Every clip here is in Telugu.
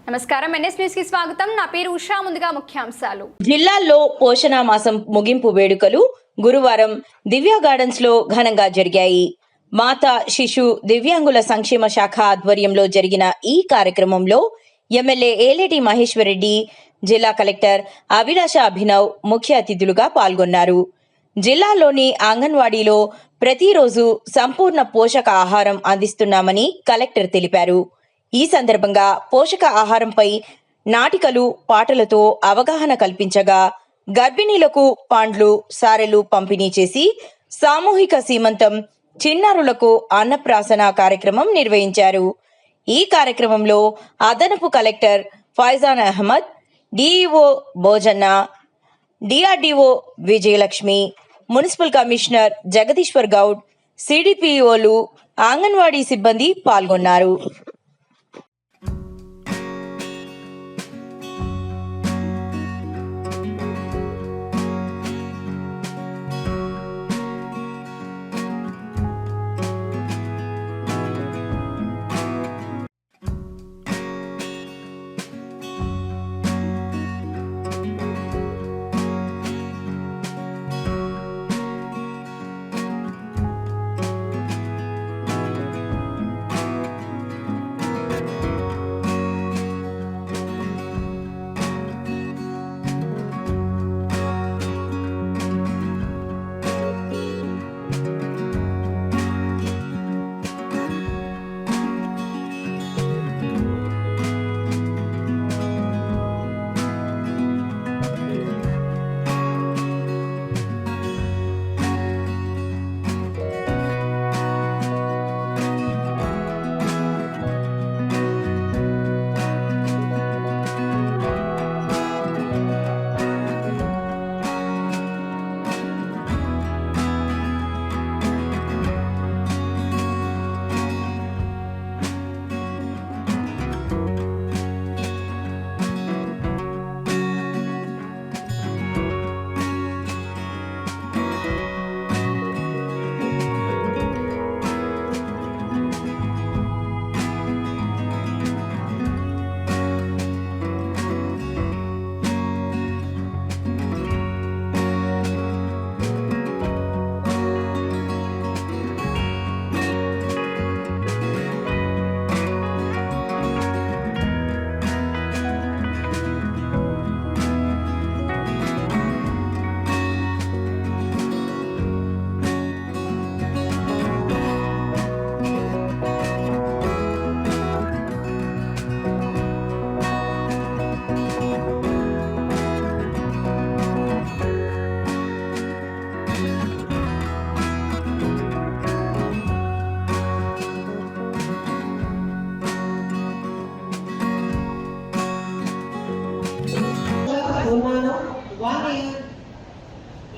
నమస్కారం, ఎన్ఎస్ న్యూస్ కి స్వాగతం. నా పేరు ఉషా. ముందుగా ముఖ్యాంశాలు. జిల్లాల్లో పోషణ మాసం ముగింపు వేడుకలు గురువారం దివ్య గార్డెన్స్ లో ఘనంగా జరిగాయి. మాతా శిశు దివ్యాంగుల సంక్షేమ శాఖ ఆధ్వర్యంలో జరిగిన ఈ కార్యక్రమంలో ఎమ్మెల్యే ఏలేటి మహేశ్వరరెడ్డి, జిల్లా కలెక్టర్ అభిలాష అభినవ్ ముఖ్య అతిథులుగా పాల్గొన్నారు. జిల్లాలోని అంగన్వాడీలో ప్రతిరోజు సంపూర్ణ పోషక ఆహారం అందిస్తున్నామని కలెక్టర్ తెలిపారు. ఈ సందర్భంగా పోషక ఆహారంపై నాటికలు, పాటలతో అవగాహన కల్పించగా గర్భిణీలకు పండ్లు, సారెలు పంపిణీ చేసి సామూహిక సీమంతం, చిన్నారులకు అన్నప్రాసన కార్యక్రమం నిర్వహించారు. ఈ కార్యక్రమంలో అదనపు collector Faizan Ahmed, DEO Bhojanna, DRDO Vijayalakshmi, municipal commissioner Jagadishwar Goud, సిడిపిఓలు, అంగన్వాడీ సిబ్బంది పాల్గొన్నారు.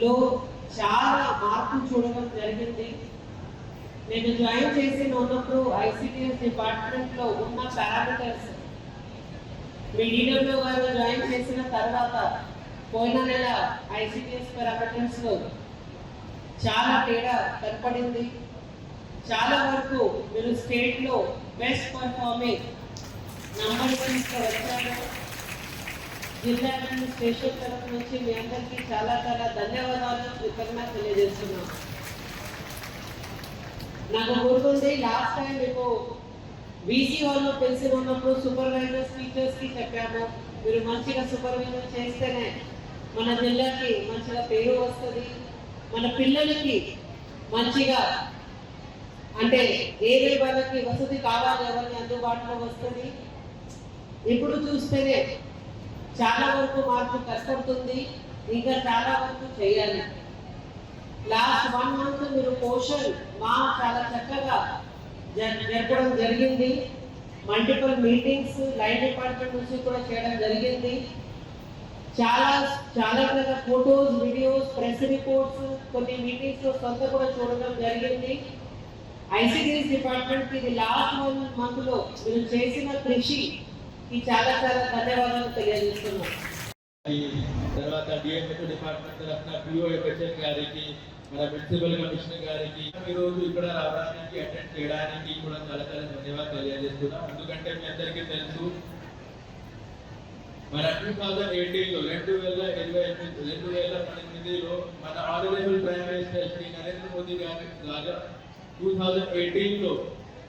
లో చాలా మార్పులు చూడడం జరిగింది. నేను జాయిన్ చేసి ఉన్నప్పుడు ఐసిడిఎస్ డిపార్ట్మెంట్ లో ఉన్న పారామీటర్స్ మీ డీడబ్ల్యూ గారు జాయిన్ చేసిన తర్వాత పోయిన నెల ఐసిడిఎస్ పారామీటర్స్ లో చాలా తేడా కనపడింది. చాలా వరకు మీరు స్టేట్ లో బెస్ట్ పర్ఫార్మింగ్ నంబర్ 1 వచ్చారు. జిల్లా అడ్మినిస్ట్రేషన్ తరఫు నుంచి మీ అందరికీ చాలా చాలా ధన్యవాదాలు, కృతజ్ఞత తెలియజేస్తున్నాం. నాకు గుర్తుంది, లాస్ట్ టైం మీకు వీసీ హాల్లో తెలిసి ఉన్నప్పుడు సూపర్వైజర్స్, టీచర్స్కి చెప్పాము, మీరు మంచిగా సూపర్విజన్ చేస్తేనే మన జిల్లాకి మంచిగా పేరు వస్తుంది, మన పిల్లలకి మంచిగా అంటే ఏదే వాళ్ళకి వసతి కావాలి, ఎవరిని అందుబాటులో వస్తుంది. ఇప్పుడు చూస్తేనే చాలా వరకు మార్పు కష్టపడుతుంది, ఇంకా చాలా వరకు చేయాలి. లాస్ట్ 1 మంత్ మీరు పోషన్ మా చాలా చక్కగా జరపడం జరిగింది. మల్టిపుల్ మీటింగ్స్ లైన్ డిపార్ట్మెంట్ నుంచి కూడా చేయడం జరిగింది. చాలా చాలా ఫోటోస్, వీడియోస్, ప్రెస్ రిపోర్ట్స్, కొన్ని మీటింగ్స్ సొంత కూడా చూడడం జరిగింది. ఐసిడిఎస్ డిపార్ట్మెంట్ ఇది లాస్ట్ 1 మంత్ లో మీరు చేసిన కృషి చాలా చాలా ధన్యవాదాలు తెలియజేస్తున్నాం. తర్వాత డిఎంఎస్ డిపార్ట్మెంట్ తరఫున పిఓ ఎఫ్ఎస్ఎల్ గారికి, మన మున్సిపల్ కమిషనర్ గారికి ఈరోజు ఇక్కడ రావడానికి, అటెండ్ చేయడానికి కూడా చాలా చాలా ధన్యవాదాలు తెలియజేస్తున్నాం. ఎందుకంటే మీ అందరికీ తెలుసు మన 2018లో మన honourable prime minister Shri Narendra Modi గారి ద్వారా 2018లో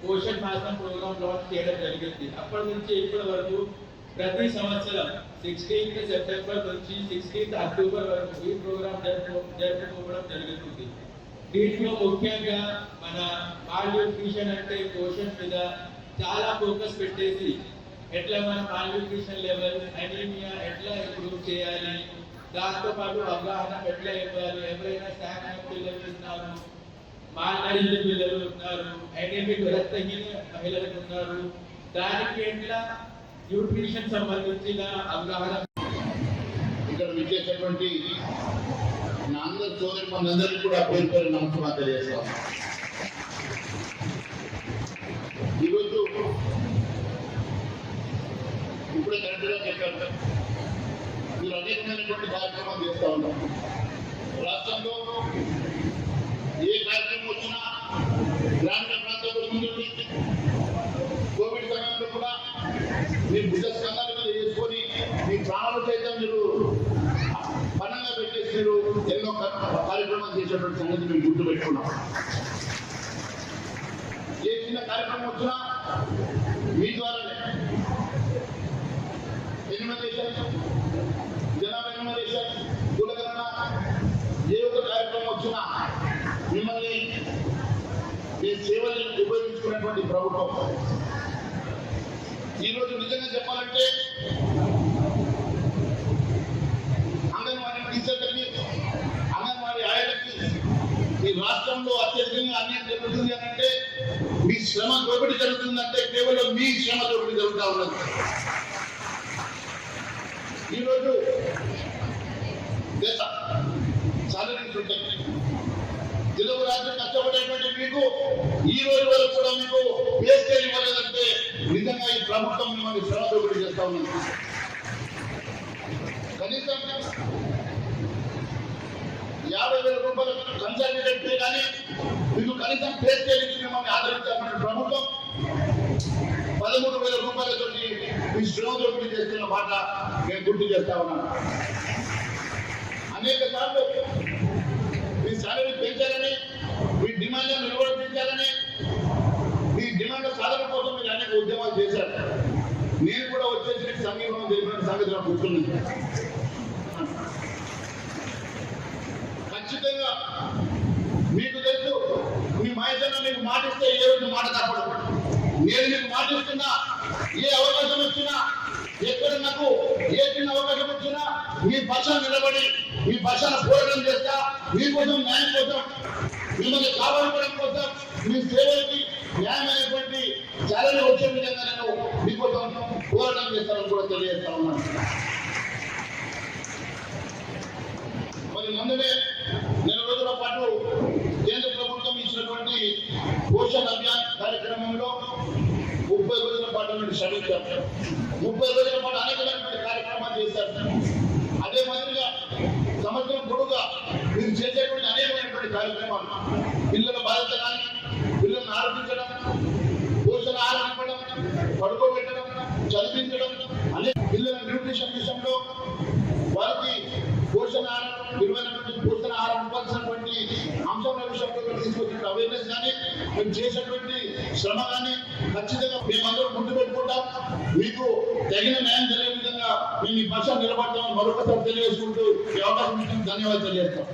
పోషణ్ మాసం ప్రోగ్రామ్ లాంచ్ చేయడం జరిగింది. అప్పటి నుంచి ఇప్పటి వరకు ప్రతి సంవత్సరం 16th సెప్టెంబర్ నుంచి 16th అక్టోబర్ వరకు ఈ ప్రోగ్రామ్ జరుపుకోవడం జరుగుతుంది. దీంట్లో ముఖ్యంగా మన మాల్ న్యూట్రిషన్ అంటే పోషణ్ మీద చాలా ఫోకస్ పెట్టేసి ఎట్లా మన మాల్ న్యూట్రిషన్ లెవెల్, అనీమియా ఎట్లా ఇంప్రూవ్ చేయాలి, దాంతో పాటు అవగాహన ఎట్లా ఇవ్వాలి, ఎవరైనా స్టాండ్ పిల్లలు ఉన్నారు, మాల్నరిష్డ్ పిల్లలు ఉన్నారు, అనీమిక్ రక్తహీన మహిళలు ఉన్నారు, దానికి ఎట్లా న్యూట్రిషన్ సంబంధించిన అవగాహన. ఇక్కడ విచ్చేసినటువంటి నా అందరి సోదరి మనందరికీ కూడా పేరు పేరు నమస్కారం తెలియజేస్తాం. ఈరోజు ఇప్పుడే కరెక్ట్గా చెప్పారు, మీరు అనేకమైనటువంటి కార్యక్రమాలు చేస్తూ ఉంటారు. రాష్ట్రంలో ఏ కార్యక్రమం వచ్చినా గ్రామీణ ప్రాంతాల్లో ముందుండి కోవిడ్ సమయంలో కూడా మీరు బుద్ధ స్కంధాల మీద చేసుకొని మీ ప్రాణాలు సైతం మీరు పనంగా పెట్టేసి మీరు ఎన్నో కార్యక్రమాలు చేసేటువంటి సంగతి మేము గుర్తు పెట్టుకున్నాం. ఏ చిన్న కార్యక్రమం వచ్చినా మీ ద్వారానే ఎనిమిదేశాలు జనాభా ఎనిమిదేశాలు కులగణన ఏ ఒక్క కార్యక్రమం వచ్చినా మిమ్మల్ని మీ సేవలను ఉపయోగించుకునేటువంటి ప్రభుత్వం. ఈరోజు నిజంగా చెప్పాలంటే అంగన్వాడీ టీచర్లకి, అంగన్వాడీ ఆయనకి ఈ రాష్ట్రంలో అత్యధికంగా అన్యాయం జరుగుతుంది అని అంటే, మీ శ్రమ దోపిడీ జరుగుతుందంటే కేవలం మీ శ్రమ దోపిడీ జరుగుతూ ఉన్నది. ఈరోజు దేశ సాలరీస్ ఉంటాయి. తెలుగు రాష్ట్రం కష్టపడేటువంటి మీకు ఈ రోజు వరకు కూడా మీకు పే స్కేల్ ఇవ్వలేదంటే నిజంగా ఈ ప్రభుత్వం మిమ్మల్ని శ్రమ దోపిడీ చేస్తా ఉన్నది. కనీసం 50,000 రూపాయలు కన్సల్టేటెడ్ పే కానీ మీకు కనీసం పే స్కేల్ ఇచ్చి మిమ్మల్ని ఆదరించాల్సిన ప్రభుత్వం 13,000 రూపాయలతో మీ శ్రమ దోపిడీ చేస్తున్న మాట నేను గుర్తు చేస్తా ఉన్నాను. అనేక సార్లు మీ సాలరీ పెంచాలని, మీ డిమాండ్లను నిర్వర్తించాలని, మీ డిమాండ్ల సాధన కోసం మీరు అనేక ఉద్యమాలు చేశారు. నేను కూడా వచ్చేసి సమీపంలో జరిగిన సంగతి నాకు గుర్తుంది. ఖచ్చితంగా మీకు తెలుసు, మీ మహేశ్వర మీకు మాటిస్తే ఏ రోజు మాట తప్పదు. నేను మీకు మాటిస్తున్నా, ఏ అవకాశం వచ్చినా, ఎక్కడ నాకు ఏ చిన్న అవకాశం వచ్చినా మీ పక్షాన నిలబడి మీ పక్షాన పోరాటం చేస్తా, మీకోసం న్యాయం కోసం, మిమ్మల్ని కాపాడుకోవడం కోసం, మీ సేవలకి న్యాయమైనటువంటి చాలనే వచ్చే విధంగా నేను మీకోసం పోరాటం చేస్తానని కూడా తెలియజేస్తా ఉన్నాను. మరి ముందునే 4 రోజుల పాటు కేంద్ర ప్రభుత్వం ఇచ్చినటువంటి పోషణ్ అభియాన్ కార్యక్రమంలో 30 రోజుల పాటు మీరు శ్రమించారు. 30 రోజుల పాటు అనేకమైనటువంటి కార్యక్రమాలు చేశారు. అదే మాదిరిగా సంవత్సరం పొడుగా మీరు చేసేటువంటి అనేకమైనటువంటి కార్యక్రమాలు, పిల్లల బాధ్యత కానీ, పిల్లలను ఆరోపించడం, పోషణ ఆహారం ఇవ్వడం, పడుకోబెట్టడం, చదివించడం, అనేక పిల్లల న్యూట్రిషన్ విషయంలో వారికి పోషణ ఆహారం, విలువైనటువంటి పోషణ ఆహారం ఇవ్వాల్సినటువంటి అంశాల విషయంలో తీసుకొచ్చిన అవేర్నెస్ కానీ, మేము చేసేటువంటి శ్రమ కానీ ఖచ్చితంగా మేమందరం ముందు పెట్టుకుంటాం. మీకు తగిన న్యాయం జరిగే విధంగా మేము ఈ పక్షాన్ని నిలబడతామని మరొకసారి తెలియజేసుకుంటూ ఈ అవకాశం ధన్యవాదాలు తెలియజేస్తాం.